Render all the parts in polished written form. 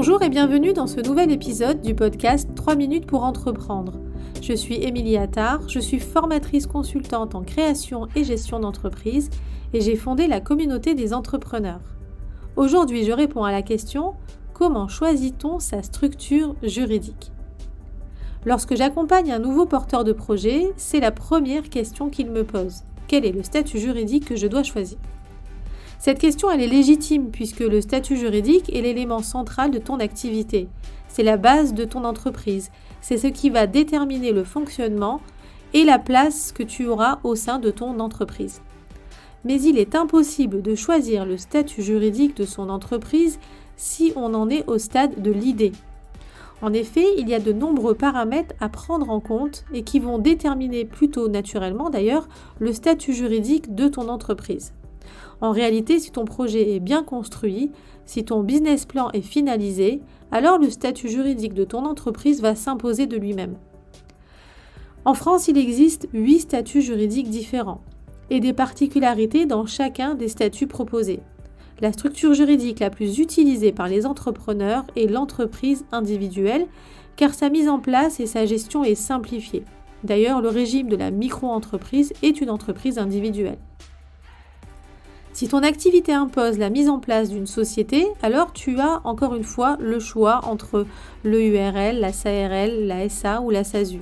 Bonjour et bienvenue dans ce nouvel épisode du podcast 3 minutes pour entreprendre. Je suis Émilie Attard, je suis formatrice consultante en création et gestion d'entreprise et j'ai fondé la communauté des entrepreneurs. Aujourd'hui, je réponds à la question « Comment choisit-on sa structure juridique ?» Lorsque j'accompagne un nouveau porteur de projet, c'est la première question qu'il me pose. Quel est le statut juridique que je dois choisir ? Cette question, elle est légitime puisque le statut juridique est l'élément central de ton activité. C'est la base de ton entreprise. C'est ce qui va déterminer le fonctionnement et la place que tu auras au sein de ton entreprise. Mais il est impossible de choisir le statut juridique de son entreprise si on en est au stade de l'idée. En effet, il y a de nombreux paramètres à prendre en compte et qui vont déterminer plutôt naturellement d'ailleurs le statut juridique de ton entreprise. En réalité, si ton projet est bien construit, si ton business plan est finalisé, alors le statut juridique de ton entreprise va s'imposer de lui-même. En France, il existe 8 statuts juridiques différents et des particularités dans chacun des statuts proposés. La structure juridique la plus utilisée par les entrepreneurs est l'entreprise individuelle, car sa mise en place et sa gestion est simplifiée. D'ailleurs, le régime de la micro-entreprise est une entreprise individuelle. Si ton activité impose la mise en place d'une société, alors tu as encore une fois le choix entre l'EURL, la SARL, la SA ou la SASU.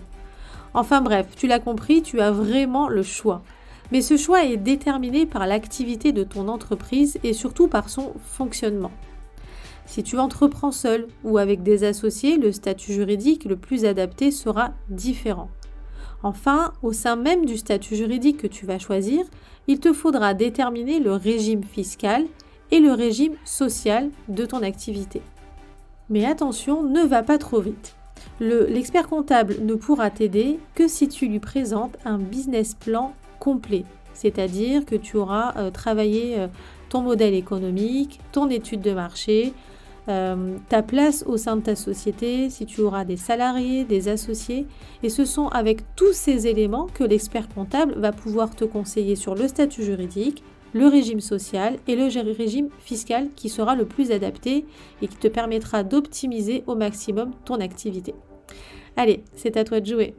Enfin bref, tu l'as compris, tu as vraiment le choix. Mais ce choix est déterminé par l'activité de ton entreprise et surtout par son fonctionnement. Si tu entreprends seul ou avec des associés, le statut juridique le plus adapté sera différent. Enfin, au sein même du statut juridique que tu vas choisir, il te faudra déterminer le régime fiscal et le régime social de ton activité. Mais attention, ne va pas trop vite. L'expert comptable ne pourra t'aider que si tu lui présentes un business plan complet, c'est-à-dire que tu auras travaillé ton modèle économique, ton étude de marché, ta place au sein de ta société, si tu auras des salariés, des associés, et ce sont avec tous ces éléments que l'expert comptable va pouvoir te conseiller sur le statut juridique, le régime social et le régime fiscal qui sera le plus adapté et qui te permettra d'optimiser au maximum ton activité. Allez, c'est à toi de jouer.